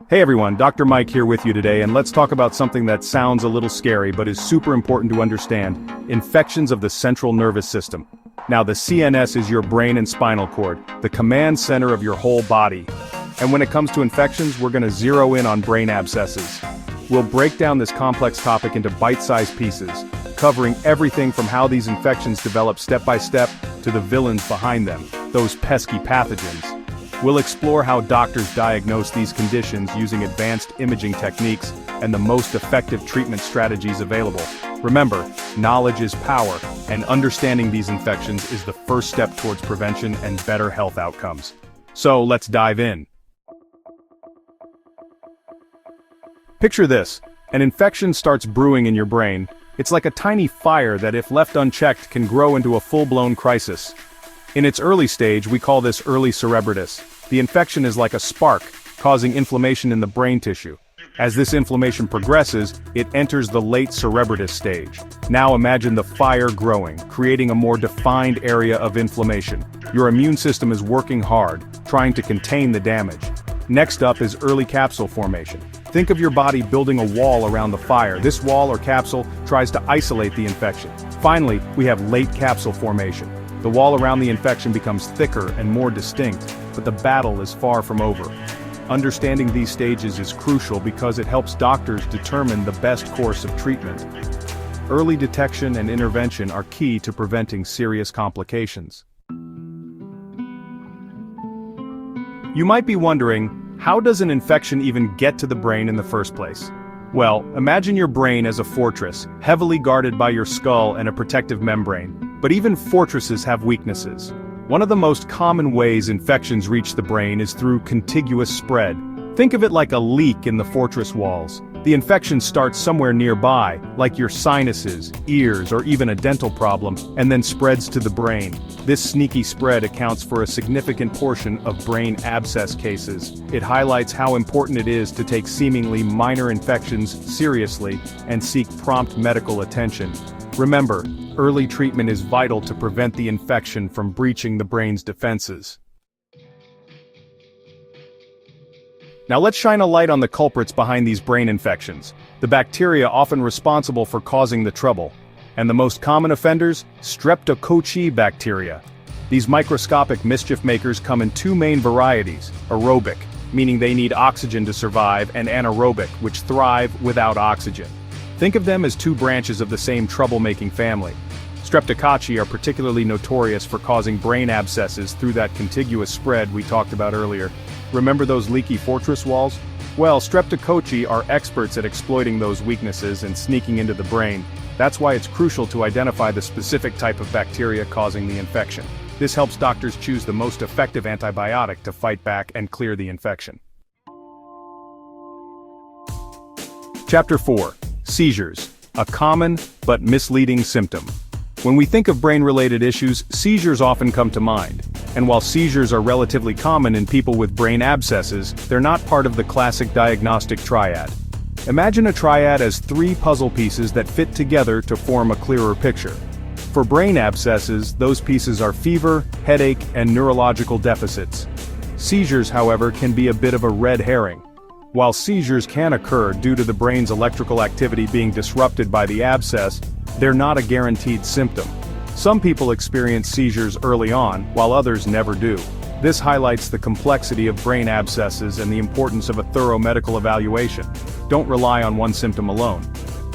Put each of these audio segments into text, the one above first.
Hey everyone, Dr. Mike here with you today, and let's talk about something that sounds a little scary but is super important to understand: infections of the central nervous system. Now, the CNS is your brain and spinal cord, the command center of your whole body. And when it comes to infections, we're going to zero in on brain abscesses. We'll break down this complex topic into bite-sized pieces, covering everything from how these infections develop step by step to the villains behind them, those pesky pathogens. We'll explore how doctors diagnose these conditions using advanced imaging techniques and the most effective treatment strategies available. Remember, knowledge is power, and understanding these infections is the first step towards prevention and better health outcomes. So let's dive in. Picture this: an infection starts brewing in your brain. It's like a tiny fire that, if left unchecked, can grow into a full-blown crisis. In its early stage, we call this early cerebritis. The infection is like a spark, causing inflammation in the brain tissue. As this inflammation progresses, it enters the late cerebritis stage. Now imagine the fire growing, creating a more defined area of inflammation. Your immune system is working hard, trying to contain the damage. Next up is early capsule formation. Think of your body building a wall around the fire. This wall or capsule tries to isolate the infection. Finally, we have late capsule formation. The wall around the infection becomes thicker and more distinct, but the battle is far from over. Understanding these stages is crucial because it helps doctors determine the best course of treatment. Early detection and intervention are key to preventing serious complications. You might be wondering, how does an infection even get to the brain in the first place? Well, imagine your brain as a fortress, heavily guarded by your skull and a protective membrane. But even fortresses have weaknesses. One of the most common ways infections reach the brain is through contiguous spread. Think of it like a leak in the fortress walls. The infection starts somewhere nearby, like your sinuses, ears, or even a dental problem, and then spreads to the brain. This sneaky spread accounts for a significant portion of brain abscess cases. It highlights how important it is to take seemingly minor infections seriously and seek prompt medical attention. Remember, early treatment is vital to prevent the infection from breaching the brain's defenses. Now let's shine a light on the culprits behind these brain infections, the bacteria often responsible for causing the trouble. And the most common offenders? Streptococci bacteria. These microscopic mischief makers come in two main varieties: aerobic, meaning they need oxygen to survive, and anaerobic, which thrive without oxygen. Think of them as two branches of the same troublemaking family. Streptococci are particularly notorious for causing brain abscesses through that contiguous spread we talked about earlier. Remember those leaky fortress walls? Well, Streptococci are experts at exploiting those weaknesses and sneaking into the brain. That's why it's crucial to identify the specific type of bacteria causing the infection. This helps doctors choose the most effective antibiotic to fight back and clear the infection. Chapter 4. Seizures, a common but misleading symptom. When we think of brain-related issues, seizures often come to mind. And while seizures are relatively common in people with brain abscesses, they're not part of the classic diagnostic triad. Imagine a triad as three puzzle pieces that fit together to form a clearer picture. For brain abscesses, those pieces are fever, headache, and neurological deficits. Seizures, however, can be a bit of a red herring. While seizures can occur due to the brain's electrical activity being disrupted by the abscess, they're not a guaranteed symptom. Some people experience seizures early on, while others never do. This highlights the complexity of brain abscesses and the importance of a thorough medical evaluation. Don't rely on one symptom alone.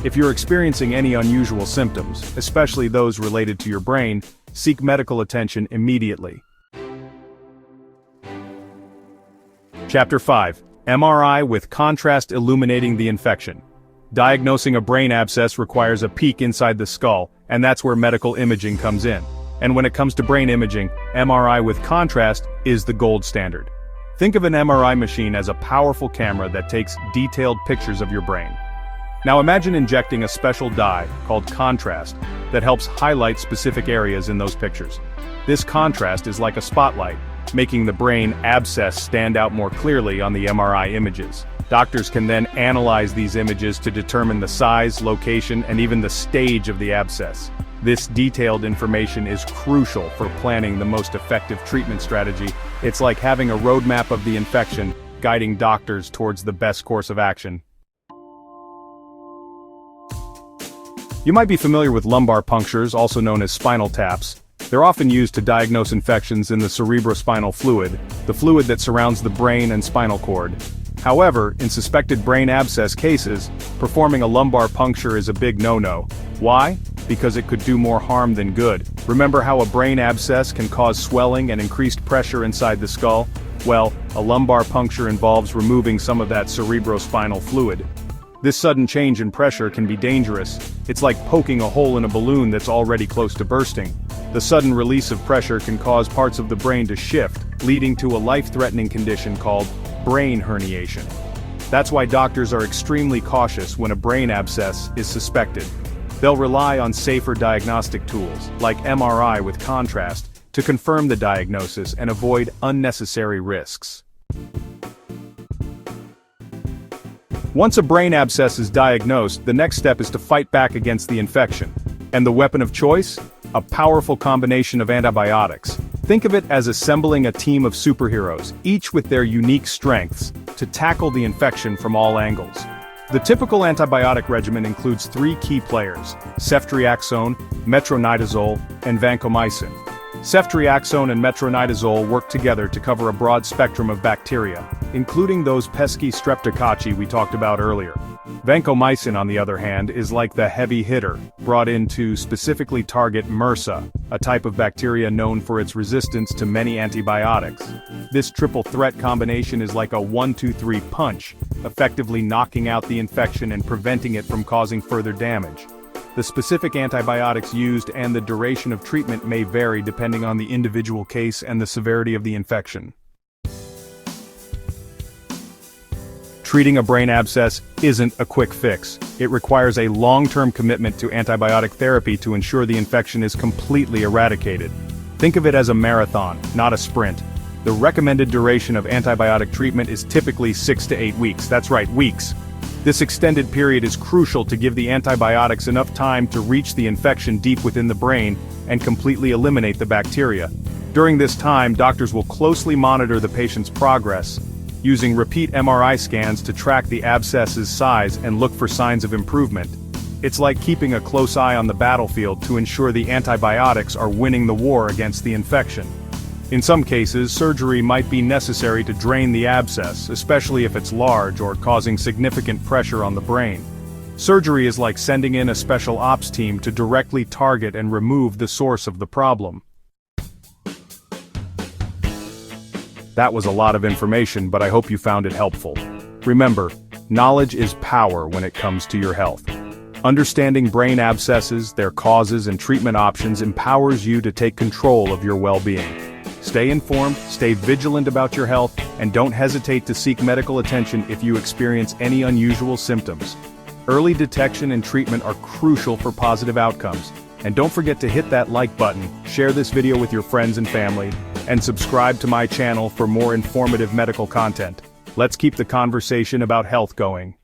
If you're experiencing any unusual symptoms, especially those related to your brain, seek medical attention immediately. Chapter 5. MRI with contrast illuminating the infection. Diagnosing a brain abscess requires a peek inside the skull, and that's where medical imaging comes in. And when it comes to brain imaging, MRI with contrast is the gold standard. Think of an MRI machine as a powerful camera that takes detailed pictures of your brain. Now imagine injecting a special dye, called contrast, that helps highlight specific areas in those pictures. This contrast is like a spotlight, making the brain abscess stand out more clearly on the MRI images. Doctors can then analyze these images to determine the size, location, and even the stage of the abscess. This detailed information is crucial for planning the most effective treatment strategy. It's like having a roadmap of the infection, guiding doctors towards the best course of action. You might be familiar with lumbar punctures, also known as spinal taps. They're often used to diagnose infections in the cerebrospinal fluid, the fluid that surrounds the brain and spinal cord. However, in suspected brain abscess cases, performing a lumbar puncture is a big no-no. Why? Because it could do more harm than good. Remember how a brain abscess can cause swelling and increased pressure inside the skull? Well, a lumbar puncture involves removing some of that cerebrospinal fluid. This sudden change in pressure can be dangerous. It's like poking a hole in a balloon that's already close to bursting. The sudden release of pressure can cause parts of the brain to shift, leading to a life-threatening condition called brain herniation. That's why doctors are extremely cautious when a brain abscess is suspected. They'll rely on safer diagnostic tools, like MRI with contrast, to confirm the diagnosis and avoid unnecessary risks. Once a brain abscess is diagnosed, the next step is to fight back against the infection. And the weapon of choice? A powerful combination of antibiotics. Think of it as assembling a team of superheroes, each with their unique strengths, to tackle the infection from all angles. The typical antibiotic regimen includes 3 key players: ceftriaxone, metronidazole, and vancomycin. Ceftriaxone and metronidazole work together to cover a broad spectrum of bacteria, including those pesky Streptococci we talked about earlier. Vancomycin, on the other hand, is like the heavy hitter, brought in to specifically target MRSA, a type of bacteria known for its resistance to many antibiotics. This triple threat combination is like a 1-2-3 punch, effectively knocking out the infection and preventing it from causing further damage. The specific antibiotics used and the duration of treatment may vary depending on the individual case and the severity of the infection. Treating a brain abscess isn't a quick fix. It requires a long-term commitment to antibiotic therapy to ensure the infection is completely eradicated. Think of it as a marathon, not a sprint. The recommended duration of antibiotic treatment is typically 6 to 8 weeks. That's right, weeks. This extended period is crucial to give the antibiotics enough time to reach the infection deep within the brain and completely eliminate the bacteria. During this time, doctors will closely monitor the patient's progress, using repeat MRI scans to track the abscess's size and look for signs of improvement. It's like keeping a close eye on the battlefield to ensure the antibiotics are winning the war against the infection. In some cases, surgery might be necessary to drain the abscess, especially if it's large or causing significant pressure on the brain. Surgery is like sending in a special ops team to directly target and remove the source of the problem. That was a lot of information, but I hope you found it helpful. Remember, knowledge is power when it comes to your health. Understanding brain abscesses, their causes, and treatment options empowers you to take control of your well-being. Stay informed, stay vigilant about your health, and don't hesitate to seek medical attention if you experience any unusual symptoms. Early detection and treatment are crucial for positive outcomes. And don't forget to hit that like button, share this video with your friends and family, and subscribe to my channel for more informative medical content. Let's keep the conversation about health going.